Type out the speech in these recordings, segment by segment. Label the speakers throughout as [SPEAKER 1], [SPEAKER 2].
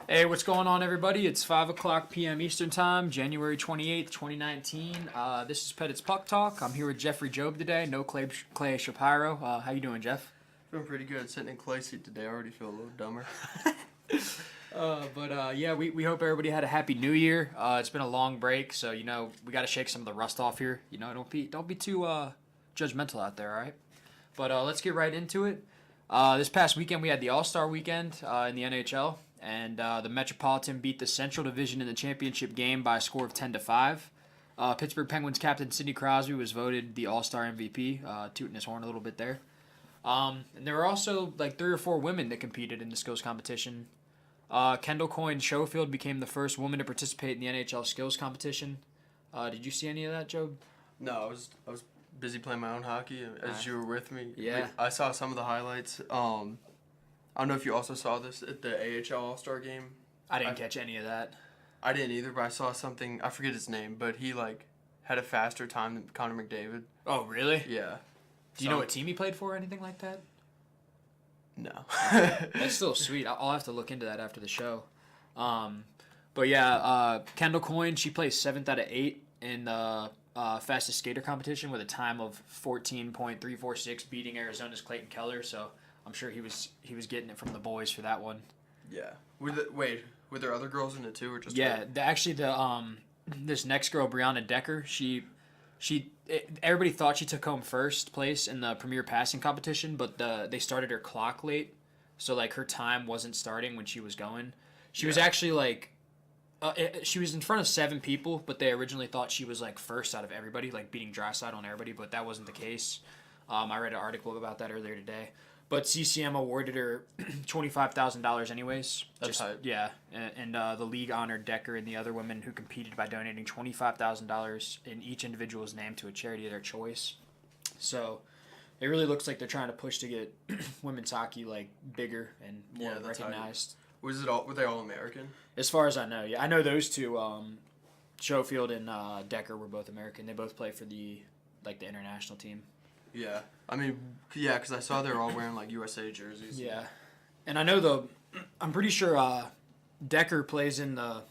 [SPEAKER 1] Hey, what's going on, everybody? It's 5 o'clock p.m. Eastern Time, January 28th, 2019. This is Pettit's Puck Talk. I'm here with Jeffrey Job today, no Clay Shapiro. How you doing, Jeff?
[SPEAKER 2] Feeling pretty good. Sitting in Clay's seat today. I already feel a little dumber.
[SPEAKER 1] Yeah, we hope everybody had a happy New Year. It's been a long break, so, we got to shake some of the rust off here. Don't be too judgmental out there, all right? But let's get right into it. This past weekend, we had the All-Star Weekend in the NHL. And the Metropolitan beat the Central Division in the championship game by a score of 10-5. Pittsburgh Penguins captain Sidney Crosby was voted the All-Star MVP, tooting his horn a little bit there. And there were also like 3 or 4 women that competed in the skills competition. Kendall Coyne Schofield became the first woman to participate in the NHL skills competition. Did you see any of that, Job?
[SPEAKER 2] No, I was busy playing my own hockey as you were with me.
[SPEAKER 1] Yeah.
[SPEAKER 2] I saw some of the highlights. I don't know if you also saw this at the AHL All-Star game.
[SPEAKER 1] I didn't catch any of that.
[SPEAKER 2] I didn't either, but I saw something. I forget his name, but he had a faster time than Connor McDavid.
[SPEAKER 1] Oh, really?
[SPEAKER 2] Yeah.
[SPEAKER 1] Do you know what team he played for or anything like that?
[SPEAKER 2] No.
[SPEAKER 1] That's still sweet. I'll have to look into that after the show. But yeah, Kendall Coyne, she placed 7th out of 8 in the fastest skater competition with a time of 14.346, beating Arizona's Clayton Keller. So I'm sure he was getting it from the boys for that one.
[SPEAKER 2] Yeah. Were there other girls in it too, or just
[SPEAKER 1] yeah?
[SPEAKER 2] her?
[SPEAKER 1] This next girl, Brianna Decker, everybody thought she took home first place in the premier passing competition, but they started her clock late, so like her time wasn't starting when she was going. She was actually she was in front of 7 people, but they originally thought she was like first out of everybody, like beating Drysdale on everybody, but that wasn't the case. I read an article about that earlier today. But CCM awarded her $25,000 anyways.
[SPEAKER 2] That's hype.
[SPEAKER 1] Yeah, and the league honored Decker and the other women who competed by donating $25,000 in each individual's name to a charity of their choice. So it really looks like they're trying to push to get women's hockey like bigger and more recognized.
[SPEAKER 2] Were they all American?
[SPEAKER 1] As far as I know, yeah, I know those two, Schofield and Decker, were both American. They both play for the international team.
[SPEAKER 2] Yeah. I mean, yeah, because I saw they were all wearing, USA jerseys.
[SPEAKER 1] Yeah. And I know I'm pretty sure Decker plays in the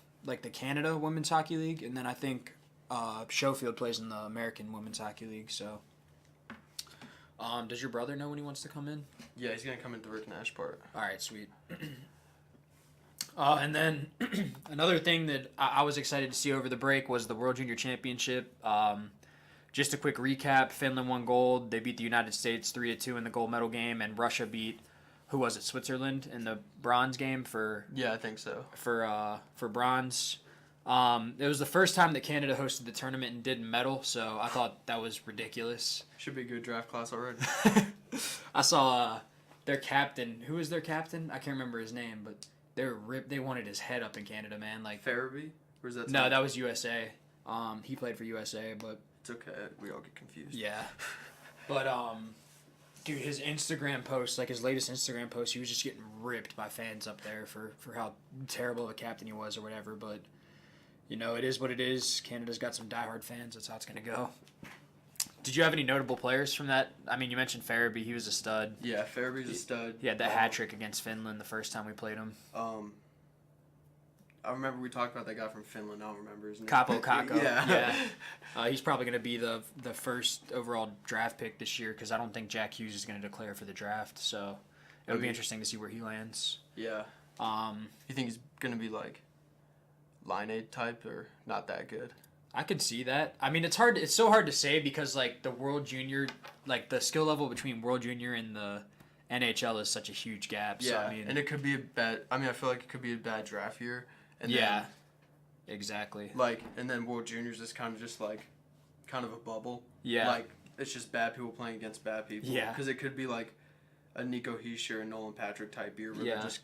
[SPEAKER 1] Canada Women's Hockey League, and then I think Schofield plays in the American Women's Hockey League, so. Does your brother know when he wants to come in?
[SPEAKER 2] Yeah, he's going to come into Rick Nash Park.
[SPEAKER 1] All right, sweet. And then another thing that I was excited to see over the break was the World Junior Championship. Just a quick recap: Finland won gold. They beat the United States 3-2 in the gold medal game, and Russia beat Switzerland in the bronze game for.
[SPEAKER 2] Yeah, I think so.
[SPEAKER 1] For bronze. It was the first time that Canada hosted the tournament and didn't medal, so I thought that was ridiculous.
[SPEAKER 2] Should be a good draft class already.
[SPEAKER 1] I saw their captain. Who was their captain? I can't remember his name, but they were ripped. They wanted his head up in Canada, man.
[SPEAKER 2] Farabee? Or is that
[SPEAKER 1] no, that was USA. He played for USA, but.
[SPEAKER 2] It's okay. We all get confused.
[SPEAKER 1] Yeah. But, dude, his Instagram post, his latest Instagram post, he was just getting ripped by fans up there for how terrible of a captain he was or whatever. But, it is what it is. Canada's got some diehard fans. That's how it's going to go. Did you have any notable players from that? I mean, you mentioned Farabee. He was a stud.
[SPEAKER 2] Yeah, Farabee's a stud.
[SPEAKER 1] He had that hat trick against Finland the first time we played him.
[SPEAKER 2] I remember we talked about that guy from Finland. I don't remember his name.
[SPEAKER 1] Capo Kakko.
[SPEAKER 2] Yeah.
[SPEAKER 1] He's probably going to be the first overall draft pick this year because I don't think Jack Hughes is going to declare for the draft. So it would be interesting to see where he lands.
[SPEAKER 2] Yeah. You think he's going to be Line-Aid type or not that good?
[SPEAKER 1] I could see that. I mean, it's hard. It's so hard to say because the World Junior, the skill level between World Junior and the NHL is such a huge gap.
[SPEAKER 2] Yeah,
[SPEAKER 1] so, I mean,
[SPEAKER 2] and it could be a bad. I mean, I feel like it could be a bad draft year. And
[SPEAKER 1] yeah, exactly.
[SPEAKER 2] And then World Juniors is kind of kind of a bubble.
[SPEAKER 1] Yeah.
[SPEAKER 2] It's just bad people playing against bad people.
[SPEAKER 1] Yeah.
[SPEAKER 2] Because it could be a Nico Hischier and Nolan Patrick type year where
[SPEAKER 1] Yeah.
[SPEAKER 2] they're just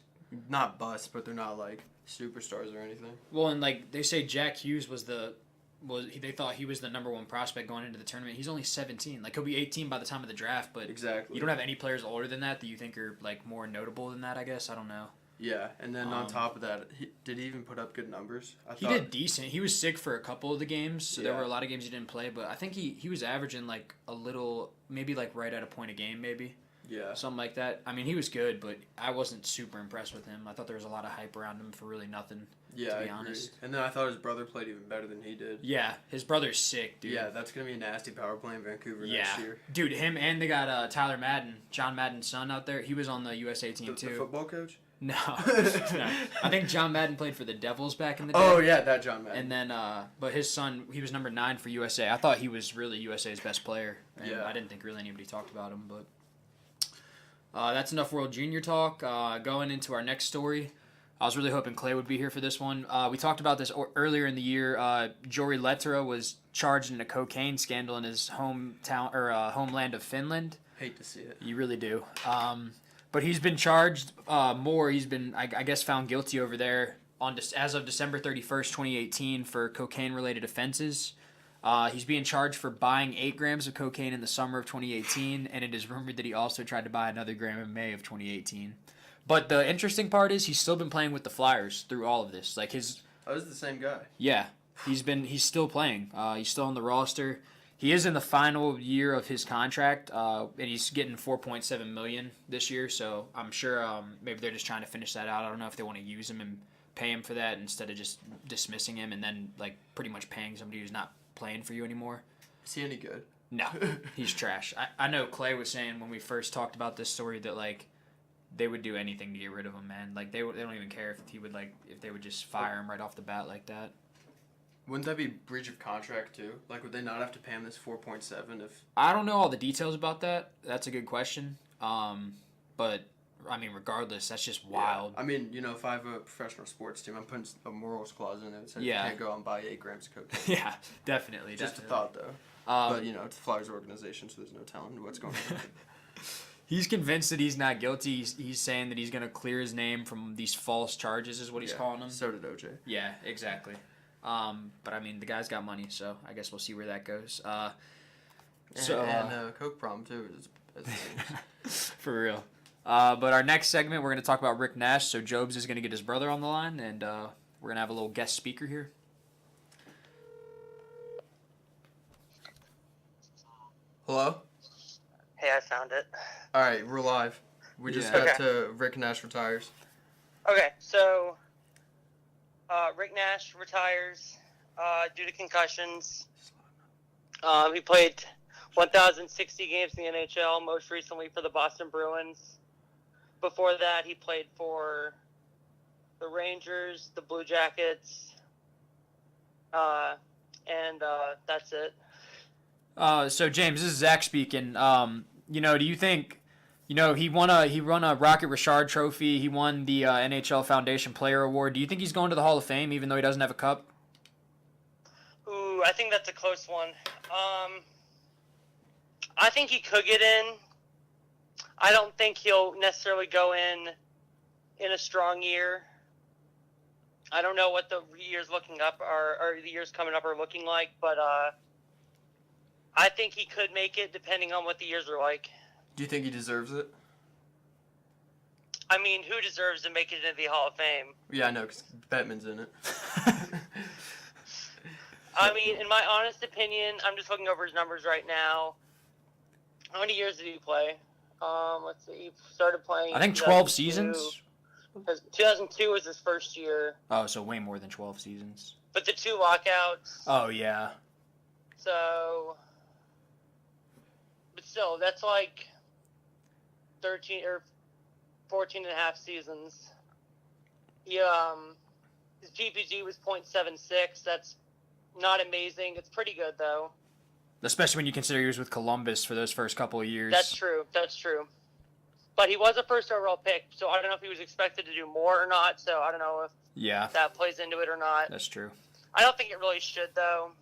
[SPEAKER 2] not busts, but they're not superstars or anything.
[SPEAKER 1] Well, and they say Jack Hughes they thought he was the number 1 prospect going into the tournament. He's only 17. He'll be 18 by the time of the draft, but
[SPEAKER 2] exactly.
[SPEAKER 1] You don't have any players older than that you think are more notable than that, I guess. I don't know.
[SPEAKER 2] Yeah, and then on top of that, did he even put up good numbers?
[SPEAKER 1] He did decent. He was sick for a couple of the games, so there
[SPEAKER 2] Yeah.
[SPEAKER 1] were a lot of games he didn't play, but I think he was averaging a little, maybe right at a point a game, maybe.
[SPEAKER 2] Yeah.
[SPEAKER 1] Something like that. I mean, he was good, but I wasn't super impressed with him. I thought there was a lot of hype around him for really nothing,
[SPEAKER 2] Yeah,
[SPEAKER 1] to be
[SPEAKER 2] I
[SPEAKER 1] honest.
[SPEAKER 2] agree. And then I thought his brother played even better than he did.
[SPEAKER 1] Yeah, his brother's sick, dude.
[SPEAKER 2] Yeah, that's going to be a nasty power play in Vancouver
[SPEAKER 1] Yeah.
[SPEAKER 2] next year.
[SPEAKER 1] Dude, him and they got Tyler Madden, John Madden's son out there. He was on the USA team, too.
[SPEAKER 2] The football coach?
[SPEAKER 1] No. No. I think John Madden played for the Devils back in the day.
[SPEAKER 2] Oh, yeah, that John Madden.
[SPEAKER 1] And then, but his son, he was number 9 for USA. I thought he was really USA's best player. And
[SPEAKER 2] Yeah.
[SPEAKER 1] I didn't think really anybody talked about him, but that's enough World Junior talk. Going into our next story, I was really hoping Clay would be here for this one. We talked about this earlier in the year. Jori Lehtera was charged in a cocaine scandal in his hometown or homeland of Finland.
[SPEAKER 2] Hate to see it.
[SPEAKER 1] You really do. But he's been charged more. He's been, I guess, found guilty over there as of December 31st, 2018 for cocaine-related offenses. He's being charged for buying 8 grams of cocaine in the summer of 2018, and it is rumored that he also tried to buy another gram in May of 2018. But the interesting part is he's still been playing with the Flyers through all of this. Like his,
[SPEAKER 2] Oh, this is the same guy.
[SPEAKER 1] yeah, he's still playing. He's still on the roster. He is in the final year of his contract, and he's getting $4.7 million this year. So I'm sure maybe they're just trying to finish that out. I don't know if they want to use him and pay him for that instead of just dismissing him and then like pretty much paying somebody who's not playing for you anymore.
[SPEAKER 2] Is he any good?
[SPEAKER 1] No, he's trash. I know Clay was saying when we first talked about this story that like they would do anything to get rid of him, man. Like they don't even care if they would just fire him right off the bat like that.
[SPEAKER 2] Wouldn't that be breach of contract too? Like, would they not have to pay him this 4.7 if?
[SPEAKER 1] I don't know all the details about that. That's a good question. But I mean, regardless, that's just wild.
[SPEAKER 2] Yeah. I mean, if I have a professional sports team, I'm putting a morals clause in it that says
[SPEAKER 1] Yeah.
[SPEAKER 2] you can't go out and buy 8 grams of cocaine.
[SPEAKER 1] Yeah, definitely.
[SPEAKER 2] Just
[SPEAKER 1] definitely.
[SPEAKER 2] a thought, though. But it's the Flyers organization, so there's no telling what's going on.
[SPEAKER 1] He's convinced that he's not guilty. He's saying that he's going to clear his name from these false charges, is what he's calling them.
[SPEAKER 2] So did OJ.
[SPEAKER 1] Yeah, exactly. But I mean, the guy's got money, so I guess we'll see where that goes.
[SPEAKER 2] And Coke prom too. As it seems.
[SPEAKER 1] For real. But our next segment, we're going to talk about Rick Nash. So Jobs is going to get his brother on the line, and we're going to have a little guest speaker here.
[SPEAKER 2] Hello?
[SPEAKER 3] Hey, I found it.
[SPEAKER 2] All right, we're live. We just
[SPEAKER 1] Yeah.
[SPEAKER 2] got to Rick Nash retires.
[SPEAKER 3] Okay, so Rick Nash retires due to concussions. He played 1,060 games in the NHL, most recently for the Boston Bruins. Before that, he played for the Rangers, the Blue Jackets, and that's it.
[SPEAKER 1] So James, this is Zach speaking. Do you think, he won a Rocket Richard Trophy. He won the NHL Foundation Player Award. Do you think he's going to the Hall of Fame, even though he doesn't have a cup?
[SPEAKER 3] Ooh, I think that's a close one. I think he could get in. I don't think he'll necessarily go in a strong year. I don't know what the years looking up or the years coming up are looking like, but I think he could make it depending on what the years are like.
[SPEAKER 2] Do you think he deserves it?
[SPEAKER 3] I mean, who deserves to make it into the Hall of Fame?
[SPEAKER 2] Yeah, I know, because Bettman's in it.
[SPEAKER 3] I mean, in my honest opinion, I'm just looking over his numbers right now. How many years did he play? Let's see. He started playing.
[SPEAKER 1] I think 12 seasons.
[SPEAKER 3] 2002 was his first year.
[SPEAKER 1] Oh, so way more than 12 seasons.
[SPEAKER 3] But the 2 lockouts.
[SPEAKER 1] Oh, yeah.
[SPEAKER 3] So, but still, that's like 13 or 14 and a half seasons. He, his GPG was .76. That's not amazing. It's pretty good, though.
[SPEAKER 1] Especially when you consider he was with Columbus for those first couple of years.
[SPEAKER 3] That's true. That's true. But he was a first overall pick, so I don't know if he was expected to do more or not. So I don't know if that plays into it or not.
[SPEAKER 1] That's true.
[SPEAKER 3] I don't think it really should, though.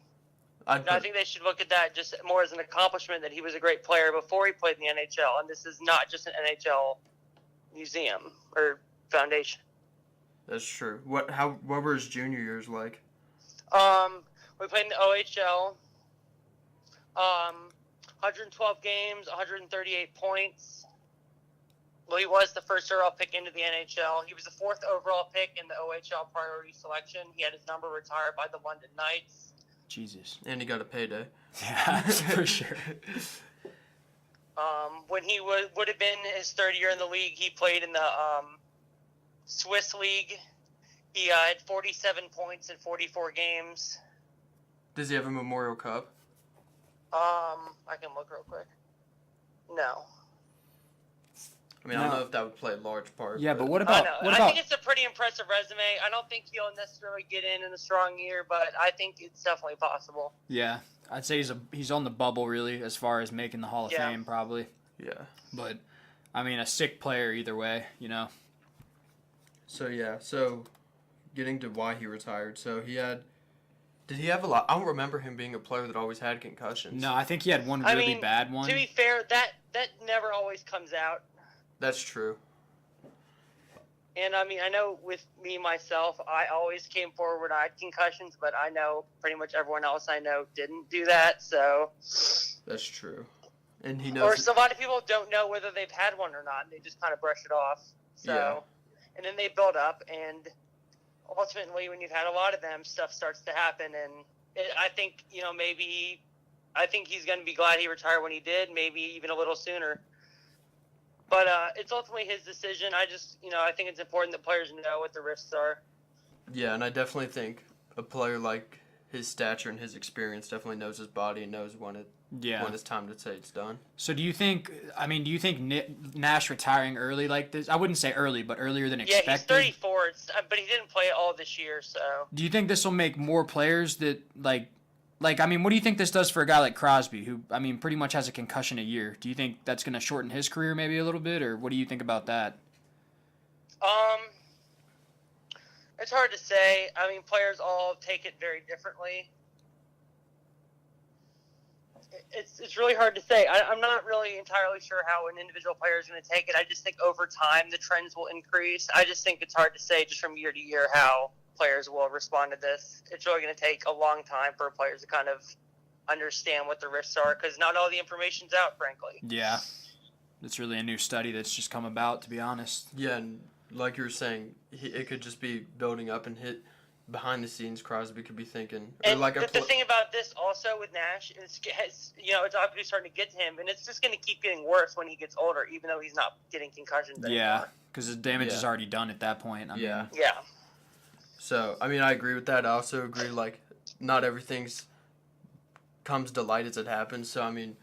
[SPEAKER 3] I think they should look at that just more as an accomplishment that he was a great player before he played in the NHL, and this is not just an NHL museum or foundation.
[SPEAKER 2] That's true. What were his junior years like?
[SPEAKER 3] We played in the OHL. 112 games, 138 points. Well, he was the first overall pick into the NHL. He was the 4th overall pick in the OHL priority selection. He had his number retired by the London Knights.
[SPEAKER 1] Jesus.
[SPEAKER 2] And he got a payday.
[SPEAKER 1] Yeah, for sure.
[SPEAKER 3] When he would have been his third year in the league, he played in the Swiss league. He had 47 points in 44 games.
[SPEAKER 2] Does he have a Memorial Cup?
[SPEAKER 3] I can look real quick. No.
[SPEAKER 2] I mean, I don't know if that would play a large part.
[SPEAKER 1] Yeah, but what
[SPEAKER 3] I
[SPEAKER 1] about
[SPEAKER 3] know.
[SPEAKER 1] what
[SPEAKER 3] I
[SPEAKER 1] about?
[SPEAKER 3] think it's a pretty impressive resume. I don't think he'll necessarily get in a strong year, but I think it's definitely possible.
[SPEAKER 1] Yeah, I'd say he's on the bubble really as far as making the Hall of
[SPEAKER 3] Yeah.
[SPEAKER 1] Fame probably.
[SPEAKER 2] Yeah.
[SPEAKER 1] But I mean, a sick player either way, you know.
[SPEAKER 2] So getting to why he retired. So did he have a lot? I don't remember him being a player that always had concussions.
[SPEAKER 1] No, I think he had one really bad one.
[SPEAKER 3] To be fair, that never always comes out.
[SPEAKER 2] That's true.
[SPEAKER 3] And I mean, I know with me myself, I always came forward when I had concussions, but I know pretty much everyone else I know didn't do that. So
[SPEAKER 2] That's true. And he knows.
[SPEAKER 3] a lot of people don't know whether they've had one or not. They just kind of brush it off. So,
[SPEAKER 2] Yeah.
[SPEAKER 3] And then they build up, and ultimately, when you've had a lot of them, stuff starts to happen. And I think I think he's going to be glad he retired when he did, maybe even a little sooner. But it's ultimately his decision. I think it's important that players know what the risks are.
[SPEAKER 2] Yeah, and I definitely think a player like his stature and his experience definitely knows his body and knows when it's time to say it's done.
[SPEAKER 1] So do you think Nash retiring early like this? I wouldn't say early, but earlier than expected.
[SPEAKER 3] Yeah, he's 34, but he didn't play all this year, so.
[SPEAKER 1] Do you think this will make more players that like I mean, what do you think this does for a guy like Crosby, who I mean pretty much has a concussion a year? Do you think that's going to shorten his career maybe a little bit, or what do you think about that?
[SPEAKER 3] It's hard to say. I mean, players all take it very differently. It's really hard to say. I'm not really entirely sure how an individual player is going to take it. I just think over time the trends will increase. I just think it's hard to say just from year to year how players will respond to this. It's really going to take a long time for players to kind of understand what the risks are because not all the information's out, frankly.
[SPEAKER 1] Yeah. It's really a new study that's just come about, to be honest.
[SPEAKER 2] Yeah, and like you were saying, it could just be building up and hit behind the scenes. Crosby could be thinking.
[SPEAKER 3] And the thing about this also with Nash is, it's obviously starting to get to him, and it's just going to keep getting worse when he gets older, even though he's not getting concussions anymore.
[SPEAKER 1] Yeah, because his damage is already done at that point. I mean,
[SPEAKER 3] Yeah.
[SPEAKER 2] So, I mean, I agree with that. I also agree, like, not everything's comes to light as it happens. So, I mean,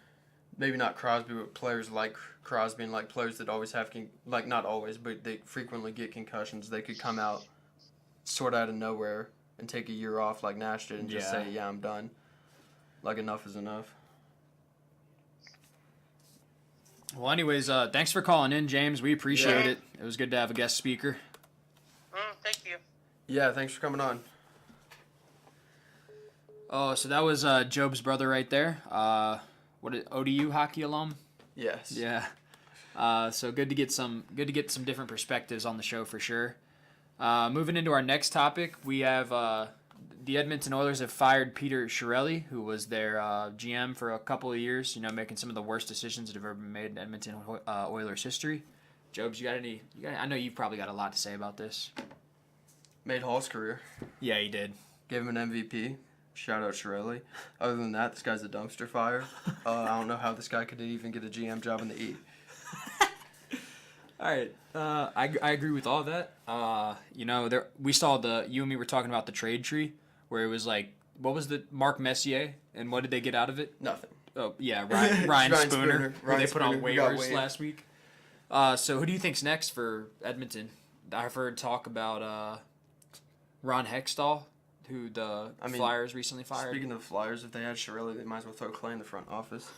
[SPEAKER 2] maybe not Crosby, but players like Crosby and, like, players that always have, not always, but they frequently get concussions. They could come out sort of out of nowhere and take a year off like Nash did and just say, yeah, I'm done. Like, enough is enough.
[SPEAKER 1] Well, anyways, thanks for calling in, James. We appreciate it. It was good to have a guest speaker.
[SPEAKER 3] Thank you.
[SPEAKER 2] Yeah, thanks for coming on.
[SPEAKER 1] Oh, so that was Job's brother right there. ODU hockey alum?
[SPEAKER 2] Yes.
[SPEAKER 1] Yeah. So good to get some different perspectives on the show for sure. Moving into our next topic, we have the Edmonton Oilers have fired Peter Chiarelli, who was their GM for a couple of years. Making some of the worst decisions that have ever been made in Edmonton Oilers history. Jobs, you got any? I know you've probably got a lot to say about this.
[SPEAKER 2] Made Hall's career.
[SPEAKER 1] Yeah, he did.
[SPEAKER 2] Gave him an MVP. Shout out Chiarelli. Other than that, this guy's a dumpster fire. I don't know how this guy could even get a GM job in the E.
[SPEAKER 1] All right, I agree with all of that. We saw you and me were talking about the trade tree, where it was like, what was the Mark Messier, and what did they get out of it?
[SPEAKER 2] Nothing.
[SPEAKER 1] Oh yeah, Ryan Spooner, who they put on waivers
[SPEAKER 2] waived
[SPEAKER 1] last week. So who do you think's next for Edmonton? I've heard talk about Ron Hextall, who the Flyers recently fired.
[SPEAKER 2] Speaking of Flyers, if they had Chiarelli, they might as well throw Clay in the front office.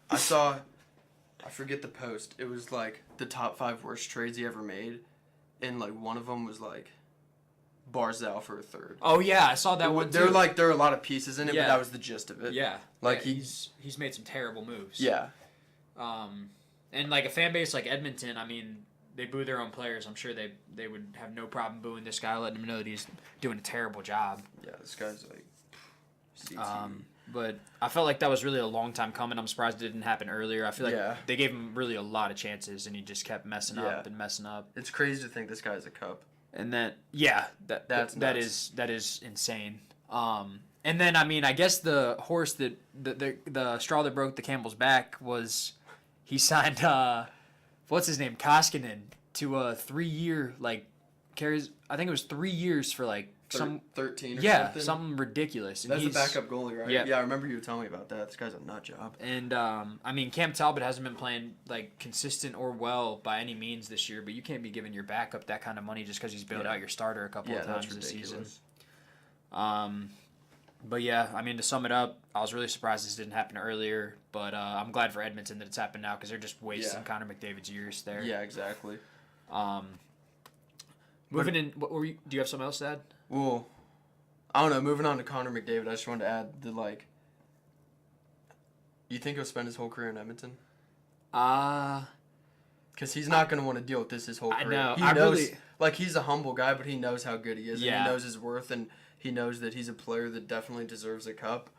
[SPEAKER 2] I forget the post. It was like the top 5 worst trades he ever made, and like one of them was like Barzal for a third.
[SPEAKER 1] Oh yeah, I saw that one too.
[SPEAKER 2] There are a lot of pieces in it, but that was the gist of it.
[SPEAKER 1] Yeah,
[SPEAKER 2] like
[SPEAKER 1] he's made some terrible moves.
[SPEAKER 2] Yeah.
[SPEAKER 1] And like a fan base like Edmonton, I mean, they boo their own players. I'm sure they would have no problem booing this guy, letting him know that he's doing a terrible job.
[SPEAKER 2] Yeah, this guy's like CT.
[SPEAKER 1] But I felt like that was really a long time coming. I'm surprised it didn't happen earlier. I feel like they gave him really a lot of chances, and he just kept messing up and messing up.
[SPEAKER 2] It's crazy to think this guy has a cup.
[SPEAKER 1] And then that is insane. And then I mean, I guess the horse that the straw that broke the camel's back was he signed what's his name, Koskinen, to a 3-year carries. I think it was 3 years for some
[SPEAKER 2] 13 or
[SPEAKER 1] yeah
[SPEAKER 2] something.
[SPEAKER 1] something ridiculous. And
[SPEAKER 2] That's the
[SPEAKER 1] he's
[SPEAKER 2] backup goalie, right?
[SPEAKER 1] Yeah.
[SPEAKER 2] Yeah, I remember you telling me about that. This guy's a nut job.
[SPEAKER 1] And I mean, Cam Talbot hasn't been playing consistent or well by any means this year, but you can't be giving your backup that kind of money just because he's bailed out your starter a couple of times this season. But yeah, I mean, to sum it up, I was really surprised this didn't happen earlier, but I'm glad for Edmonton that it's happened now because they're just wasting Connor McDavid's years there.
[SPEAKER 2] Yeah, exactly.
[SPEAKER 1] Moving in, do you have something else to add?
[SPEAKER 2] Well, I don't know. Moving on to Connor McDavid, I just wanted to add you think he'll spend his whole career in Edmonton? Because he's not going to want to deal with this his whole career.
[SPEAKER 1] I know.
[SPEAKER 2] He knows, he's a humble guy, but he knows how good he is.
[SPEAKER 1] Yeah.
[SPEAKER 2] And he knows his worth, and he knows that he's a player that definitely deserves a cup.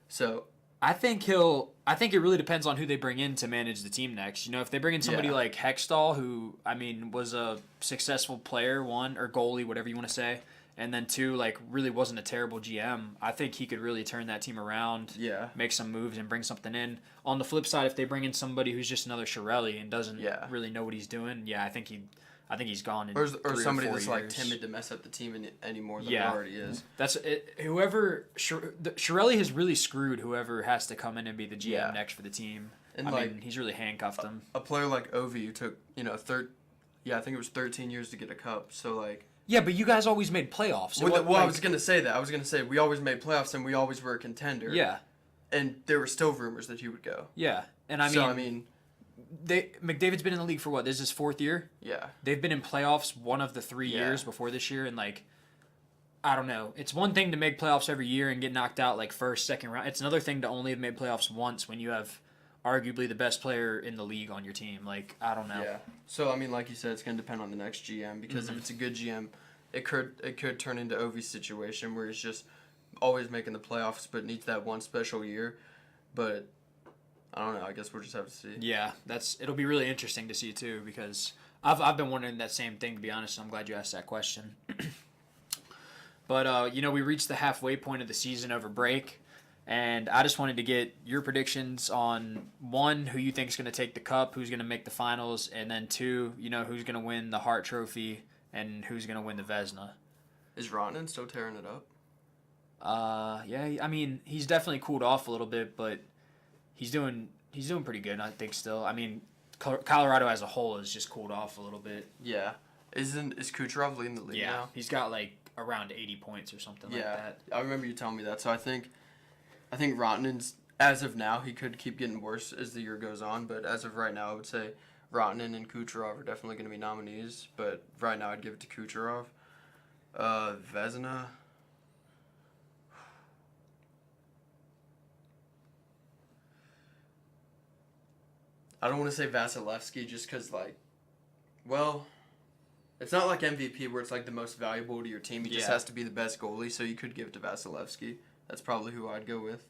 [SPEAKER 2] So
[SPEAKER 1] I think it really depends on who they bring in to manage the team next. You know, if they bring in somebody like Hextall, who, I mean, was a successful player, one, or goalie, whatever you want to say, and then two, really wasn't a terrible GM, I think he could really turn that team around, make some moves, and bring something in. On the flip side, if they bring in somebody who's just another Shirelli and doesn't really know what he's doing, I think he's gone in
[SPEAKER 2] or
[SPEAKER 1] 3
[SPEAKER 2] somebody
[SPEAKER 1] or 4
[SPEAKER 2] that's
[SPEAKER 1] years.
[SPEAKER 2] Timid to mess up the team any more than he already is.
[SPEAKER 1] That's it. Shirelli has really screwed whoever has to come in and be the GM next for the team. And I mean, he's really handcuffed them.
[SPEAKER 2] A player like Ovi who took I think it was 13 years to get a cup. So
[SPEAKER 1] yeah, but you guys always made playoffs.
[SPEAKER 2] I was gonna say that. I was gonna say we always made playoffs and we always were a contender.
[SPEAKER 1] Yeah.
[SPEAKER 2] And there were still rumors that he would go.
[SPEAKER 1] Yeah, and McDavid's been in the league for what? This is his 4th year.
[SPEAKER 2] Yeah.
[SPEAKER 1] They've been in playoffs one of the 3 years before this year, and I don't know. It's one thing to make playoffs every year and get knocked out first, second round. It's another thing to only have made playoffs once when you have arguably the best player in the league on your team. I don't know.
[SPEAKER 2] Yeah. So like you said, it's gonna depend on the next GM because if it's a good GM, it could turn into Ovi's situation where he's just always making the playoffs but needs that one special year. But I don't know. I guess we'll just have to see.
[SPEAKER 1] Yeah, it'll be really interesting to see too because I've been wondering that same thing, to be honest. I'm glad you asked that question. But we reached the halfway point of the season over break, and I just wanted to get your predictions on 1, who you think is going to take the cup, who's going to make the finals, and then 2, who's going to win the Hart Trophy and who's going to win the Vezina.
[SPEAKER 2] Is Rantanen still tearing it up?
[SPEAKER 1] Yeah. I mean, he's definitely cooled off a little bit, but he's doing pretty good, I think, still. I mean, Colorado as a whole has just cooled off a little bit.
[SPEAKER 2] Yeah. Is Kucherov leading the league now?
[SPEAKER 1] He's got around 80 points or something like that.
[SPEAKER 2] I remember you telling me that. So I think Rantanen's, as of now, he could keep getting worse as the year goes on, but as of right now, I would say Rantanen and Kucherov are definitely going to be nominees, but right now I'd give it to Kucherov. Vezina. I don't want to say Vasilevsky just because, it's not like MVP where it's the most valuable to your team. He just has to be the best goalie, so you could give it to Vasilevsky. That's probably who I'd go with.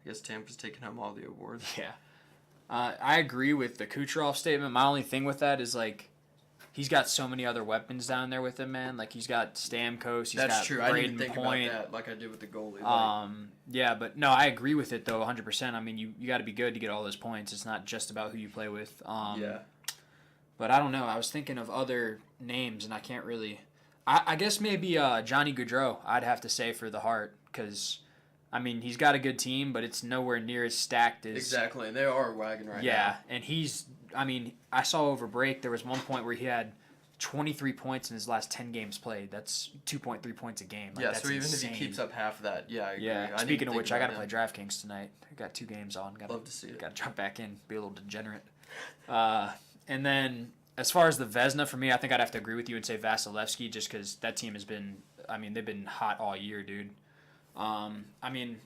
[SPEAKER 2] I guess Tampa's taking home all the awards.
[SPEAKER 1] Yeah. I agree with the Kucherov statement. My only thing with that is, he's got so many other weapons down there with him, man. He's got Stamkos,
[SPEAKER 2] That's
[SPEAKER 1] got
[SPEAKER 2] true.
[SPEAKER 1] Braden
[SPEAKER 2] I didn't think
[SPEAKER 1] Point.
[SPEAKER 2] about that like I did with the goalie.
[SPEAKER 1] Yeah, but no, I agree with it, though, 100%. I mean, you got to be good to get all those points. It's not just about who you play with.
[SPEAKER 2] Yeah.
[SPEAKER 1] But I don't know. I was thinking of other names, and I can't really... I guess maybe Johnny Gaudreau, I'd have to say, for the Hart, because... I mean, he's got a good team, but it's nowhere near as stacked as...
[SPEAKER 2] Exactly, and they are a wagon right now.
[SPEAKER 1] Yeah, and he's... I mean, I saw over break, there was one point where he had 23 points in his last 10 games played. That's 2.3 points a game. That's
[SPEAKER 2] so even
[SPEAKER 1] insane.
[SPEAKER 2] if he keeps up half of that, I agree.
[SPEAKER 1] Yeah, speaking of which, I got to play DraftKings tonight. I got 2 games on.
[SPEAKER 2] Love to see it.
[SPEAKER 1] Got to jump back in, be a little degenerate. And then, as far as the Vezina, for me, I think I'd have to agree with you and say Vasilevsky, just because that team has been... I mean, they've been hot all year, dude. I mean,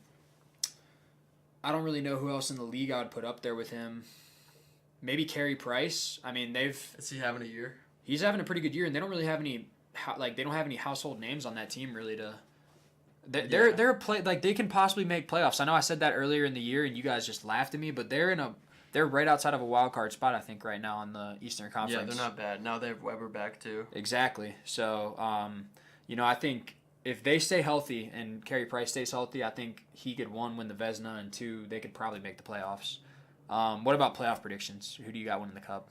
[SPEAKER 1] I don't really know who else in the league I would put up there with him. Maybe Carey Price. I mean,
[SPEAKER 2] Is he having a year?
[SPEAKER 1] He's having a pretty good year, and they don't really have any they don't have any household names on that team really to. They're they can possibly make playoffs. I know I said that earlier in the year, and you guys just laughed at me, but they're right outside of a wild card spot, I think, right now in the Eastern Conference.
[SPEAKER 2] Yeah, they're not bad. Now they have Weber back too.
[SPEAKER 1] Exactly. So, I think. If they stay healthy and Carey Price stays healthy, I think he could, 1, win the Vezina, and 2, they could probably make the playoffs. What about playoff predictions? Who do you got winning the Cup?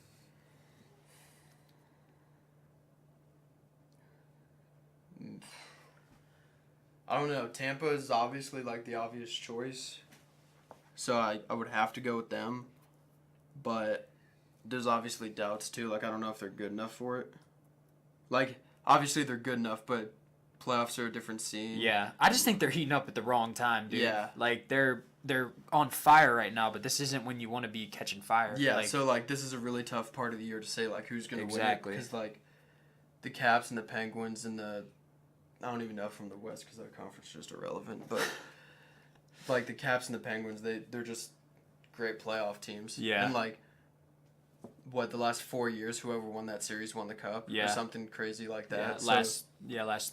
[SPEAKER 2] I don't know. Tampa is obviously like the obvious choice, so I would have to go with them. But there's obviously doubts too. Like, I don't know if they're good enough for it. Like, obviously they're good enough, but playoffs are a different scene.
[SPEAKER 1] Yeah, I just think they're heating up at the wrong time, dude.
[SPEAKER 2] Yeah.
[SPEAKER 1] Like they're on fire right now, but this isn't when you want to be catching fire.
[SPEAKER 2] Yeah,
[SPEAKER 1] like,
[SPEAKER 2] so like this is a really tough part of the year to say like who's gonna
[SPEAKER 1] Exactly.
[SPEAKER 2] win it, because like the Caps and the Penguins and the I don't even know from the West because their conference is just irrelevant, but like the Caps and the Penguins, they're just great playoff teams.
[SPEAKER 1] Yeah.
[SPEAKER 2] And like the last 4 years, whoever won that series won the Cup.
[SPEAKER 1] Yeah.
[SPEAKER 2] Or something crazy like that.
[SPEAKER 1] last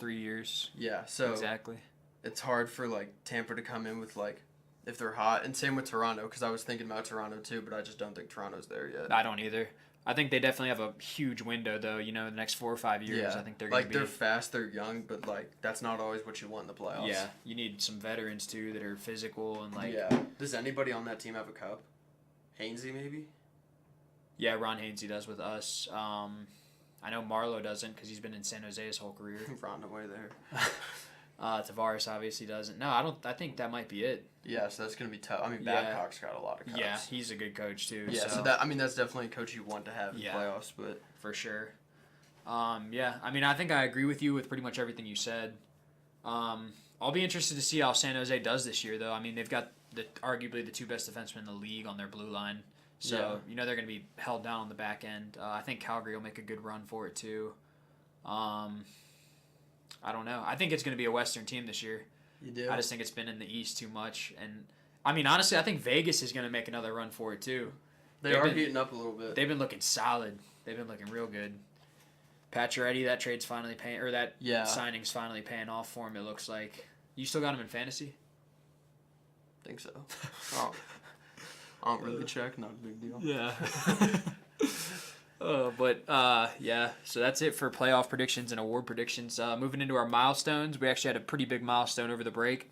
[SPEAKER 1] 3 years.
[SPEAKER 2] Yeah, so
[SPEAKER 1] Exactly.
[SPEAKER 2] it's hard for like Tampa to come in with like if they're hot, and same with Toronto, because I was thinking about Toronto too, but I just don't think Toronto's there yet.
[SPEAKER 1] I don't either. I think they definitely have a huge window, though. You know, the next 4 or 5 years, I think they're going to
[SPEAKER 2] like
[SPEAKER 1] be.
[SPEAKER 2] they're fast, they're young, but like that's not always what you want in the playoffs.
[SPEAKER 1] Yeah, you need some veterans too that are physical and like.
[SPEAKER 2] Yeah. Does anybody on that team have a cup? Hainsey maybe.
[SPEAKER 1] Yeah, Ron Hainsey does with us. I know Marlowe doesn't because he's been in San Jose his whole career.
[SPEAKER 2] Ron away there.
[SPEAKER 1] Tavares obviously doesn't. No, I don't. I think that might be it.
[SPEAKER 2] Yeah, so that's gonna be tough. I mean,
[SPEAKER 1] Yeah.
[SPEAKER 2] Babcock's got a lot of cups.
[SPEAKER 1] Yeah, he's a good coach too.
[SPEAKER 2] Yeah, so that that's definitely a coach you want to have in
[SPEAKER 1] Yeah.
[SPEAKER 2] playoffs, but
[SPEAKER 1] for sure. Yeah, I mean, I think I agree with you with pretty much everything you said. I'll be interested to see how San Jose does this year, though. I mean, they've got arguably the 2 best defensemen in the league on their blue line, so you know they're going to be held down on the back end. I think Calgary will make a good run for it too. I don't know. I think it's going to be a Western team this year.
[SPEAKER 2] you do.
[SPEAKER 1] I just think it's been in the East too much, and I mean, honestly, I think Vegas is going to make another run for it too.
[SPEAKER 2] They
[SPEAKER 1] they've
[SPEAKER 2] are
[SPEAKER 1] been-
[SPEAKER 2] heating up a little bit.
[SPEAKER 1] They've been looking solid. They've been looking real good. Pacioretty, that trade's finally paying, or that signing's finally paying off for him. It looks like. You still got him in fantasy?
[SPEAKER 2] think so. I don't really check. Not a big deal.
[SPEAKER 1] Yeah. Yeah. So that's it for playoff predictions and award predictions. Moving into our milestones, we actually had a pretty big milestone over the break.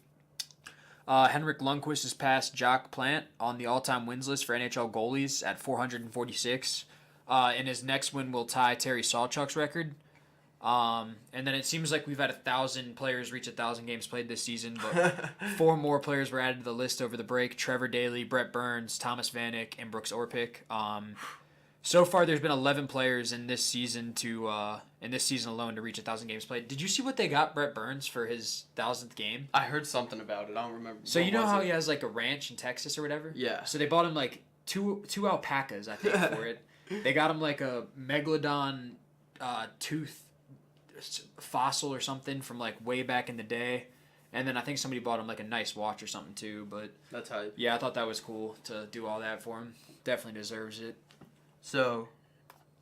[SPEAKER 1] Henrik Lundqvist has passed Jacques Plant on the all-time wins list for NHL goalies at 446. And his next win will tie Terry Sawchuk's record. And then it seems like we've had 1,000 players reach 1,000 games played this season, but 4 more players were added to the list over the break: Trevor Daley, Brett Burns, Thomas Vanek, and Brooks Orpik. So far, there's been 11 players in this season alone to reach 1,000 games played. Did you see what they got Brett Burns for his 1,000th game?
[SPEAKER 2] I heard something about it. I don't remember.
[SPEAKER 1] So
[SPEAKER 2] What
[SPEAKER 1] you know
[SPEAKER 2] was
[SPEAKER 1] how
[SPEAKER 2] it?
[SPEAKER 1] he has like a ranch in Texas or whatever?
[SPEAKER 2] Yeah.
[SPEAKER 1] So they bought him like two alpacas, I think, for it. They got him like a megalodon tooth fossil or something from like way back in the day. And then I think somebody bought him like a nice watch or something too. But
[SPEAKER 2] That's hype.
[SPEAKER 1] yeah, I thought that was cool to do all that for him. Definitely deserves it.
[SPEAKER 2] So,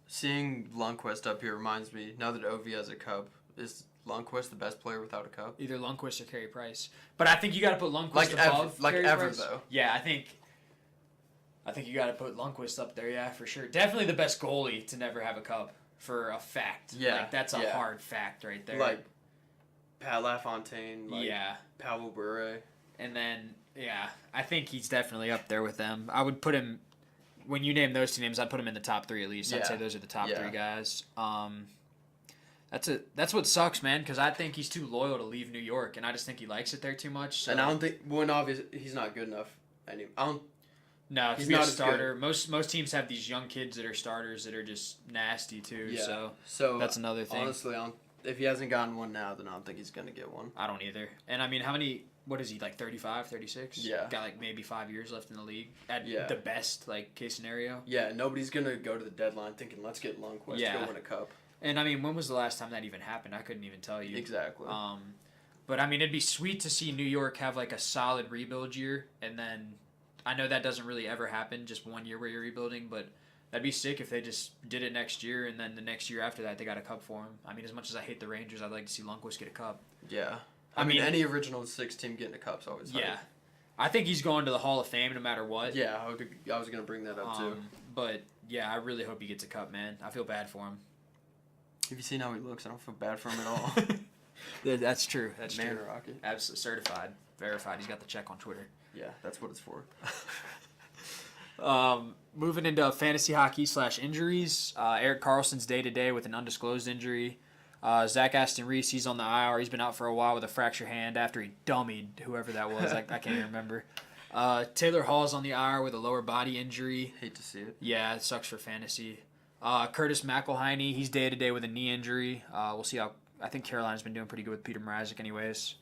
[SPEAKER 2] seeing Lundqvist up here reminds me, now that Ovi has a cup, is Lundqvist the best player without a cup?
[SPEAKER 1] Either Lundqvist or Carey Price. But I think you got to put Lundqvist
[SPEAKER 2] Like
[SPEAKER 1] above Carey
[SPEAKER 2] ever,
[SPEAKER 1] Price.
[SPEAKER 2] though.
[SPEAKER 1] Yeah, I think you got to put Lundqvist up there, yeah, for sure. Definitely the best goalie to never have a cup, for a fact.
[SPEAKER 2] Yeah,
[SPEAKER 1] Like, that's a
[SPEAKER 2] yeah.
[SPEAKER 1] hard fact right there.
[SPEAKER 2] Like, Pat LaFontaine, like
[SPEAKER 1] yeah.
[SPEAKER 2] Pavel Bure.
[SPEAKER 1] And then, yeah, I think he's definitely up there with them. I would put him, when you name those 2 names, I'd put him in the top 3 at least. I'd
[SPEAKER 2] Yeah.
[SPEAKER 1] say those are the top
[SPEAKER 2] Yeah.
[SPEAKER 1] 3 guys. That's what sucks, man, because I think he's too loyal to leave New York, and I just think he likes it there too much. So.
[SPEAKER 2] And I don't think, obviously, he's not good enough.
[SPEAKER 1] No, to
[SPEAKER 2] He's
[SPEAKER 1] be a
[SPEAKER 2] not as
[SPEAKER 1] starter. Most teams have these young kids that are starters that are just nasty too.
[SPEAKER 2] Yeah.
[SPEAKER 1] So that's another thing.
[SPEAKER 2] Honestly, if he hasn't gotten one now, then I don't think he's going to get one.
[SPEAKER 1] I don't either. And I mean, what is he, like 35, 36?
[SPEAKER 2] Yeah.
[SPEAKER 1] Got like maybe 5 years left in the league at
[SPEAKER 2] Yeah.
[SPEAKER 1] the best like case scenario.
[SPEAKER 2] Yeah, nobody's going to go to the deadline thinking, let's get Lundqvist to go win a cup.
[SPEAKER 1] And I mean, when was the last time that even happened? I couldn't even tell you.
[SPEAKER 2] Exactly.
[SPEAKER 1] But I mean, it'd be sweet to see New York have like a solid rebuild year, and then I know that doesn't really ever happen, just 1 year where you're rebuilding, but that'd be sick if they just did it next year, and then the next year after that they got a cup for him. I mean, as much as I hate the Rangers, I'd like to see Lundqvist get a cup.
[SPEAKER 2] Yeah.
[SPEAKER 1] I mean,
[SPEAKER 2] any original 6 team getting a cup's always hype.
[SPEAKER 1] Yeah. I think he's going to the Hall of Fame no matter what.
[SPEAKER 2] Yeah, I was going to bring that up too.
[SPEAKER 1] But yeah, I really hope he gets a cup, man. I feel bad for him.
[SPEAKER 2] Have you seen how he looks? I don't feel bad for him at all.
[SPEAKER 1] That's true. That's
[SPEAKER 2] Man
[SPEAKER 1] true.
[SPEAKER 2] rocket.
[SPEAKER 1] Absolutely certified, verified. He's got the check on Twitter.
[SPEAKER 2] Yeah, that's what it's for.
[SPEAKER 1] Moving into fantasy hockey / injuries. Eric Carlson's day to day with an undisclosed injury. Zach Aston Reese, he's on the IR. He's been out for a while with a fractured hand after he dummied whoever that was. I can't even remember. Taylor Hall's on the IR with a lower body injury.
[SPEAKER 2] Hate to see it.
[SPEAKER 1] Yeah, it sucks for fantasy. Curtis McElhinney, he's day to day with a knee injury. We'll see how. I think Carolina's been doing pretty good with Peter Mrazek, anyways.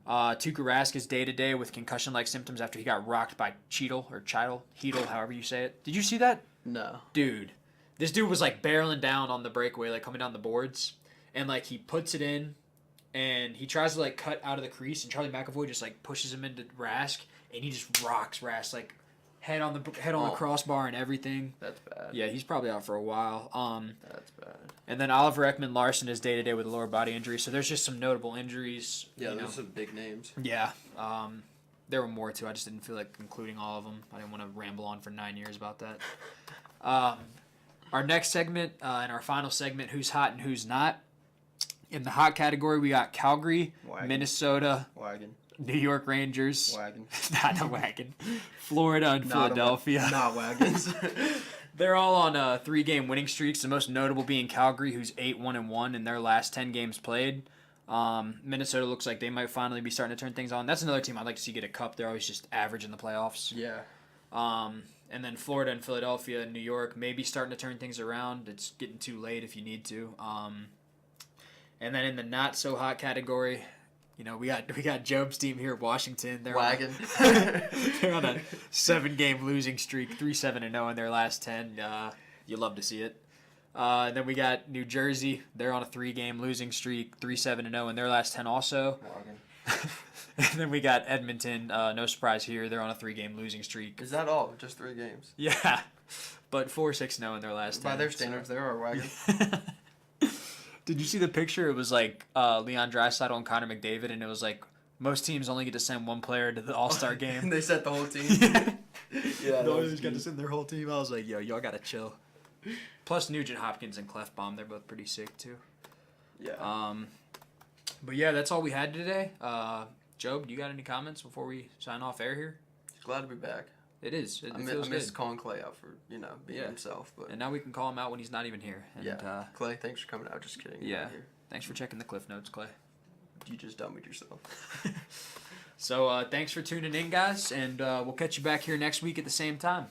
[SPEAKER 1] Tuukka Rask is day to day with concussion-like symptoms after he got rocked by Heedle, however you say it. Did you see that?
[SPEAKER 2] No.
[SPEAKER 1] Dude, this dude was like barreling down on the breakaway, like coming down the boards, and like he puts it in, and he tries to like cut out of the crease, and Charlie McAvoy just like pushes him into Rask, and he just rocks Rask like head on the crossbar and everything.
[SPEAKER 2] That's bad.
[SPEAKER 1] Yeah, he's probably out for a while.
[SPEAKER 2] That's bad.
[SPEAKER 1] And then Oliver Ekman-Larsson is day to day with a lower body injury. So there's just some notable injuries.
[SPEAKER 2] Yeah, those are some big names.
[SPEAKER 1] Yeah. There were more too. I just didn't feel like including all of them. I didn't want to ramble on for 9 years about that. Our next segment and our final segment, who's hot and who's not. In the hot category, we got Calgary,
[SPEAKER 2] Wagon.
[SPEAKER 1] Minnesota,
[SPEAKER 2] Wagon.
[SPEAKER 1] New York Rangers.
[SPEAKER 2] Wagon.
[SPEAKER 1] Not a wagon. Florida and Philadelphia.
[SPEAKER 2] Not wagons.
[SPEAKER 1] They're all on 3-game winning streaks, the most notable being Calgary, who's 8-1-1 in their last 10 games played. Minnesota looks like they might finally be starting to turn things on. That's another team I'd like to see get a cup. They're always just average in the playoffs.
[SPEAKER 2] Yeah.
[SPEAKER 1] And then Florida and Philadelphia and New York maybe starting to turn things around. It's getting too late if you need to. And then in the not so hot category, we got Job's team here, Washington. They're
[SPEAKER 2] Wagon.
[SPEAKER 1] They're on a 7-game losing streak, 3-7-0 in their last 10. You love to see it. Then we got New Jersey. They're on a 3-game losing streak, 3-7-0 in their last 10 also.
[SPEAKER 2] Wagon.
[SPEAKER 1] And then we got Edmonton. No surprise here. They're on a 3-game losing streak.
[SPEAKER 2] Is that all? Just 3 games?
[SPEAKER 1] Yeah, but 4-6-0 in their last 10.
[SPEAKER 2] By their standards, they are a wagon.
[SPEAKER 1] Did you see the picture? It was like Leon Draisaitl and Connor McDavid, and it was like most teams only get to send one player to the All-Star game.
[SPEAKER 2] And they sent the whole team.
[SPEAKER 1] Yeah, the Oilers got to send their whole team. I was like, yo, y'all got to chill. Plus Nugent Hopkins and Clefbaum, they're both pretty sick too.
[SPEAKER 2] Yeah.
[SPEAKER 1] But yeah, that's all we had today. Job, do you got any comments before we sign off air here?
[SPEAKER 2] Glad to be back.
[SPEAKER 1] It is. It
[SPEAKER 2] I
[SPEAKER 1] feels
[SPEAKER 2] missed
[SPEAKER 1] good.
[SPEAKER 2] calling Clay out for, being himself. But
[SPEAKER 1] And now we can call him out when he's not even here. And,
[SPEAKER 2] yeah. Clay, thanks for coming out. Just kidding. You're
[SPEAKER 1] Yeah.
[SPEAKER 2] not here.
[SPEAKER 1] Thanks for checking the Cliff Notes, Clay.
[SPEAKER 2] You just dummied yourself.
[SPEAKER 1] So thanks for tuning in, guys, and we'll catch you back here next week at the same time.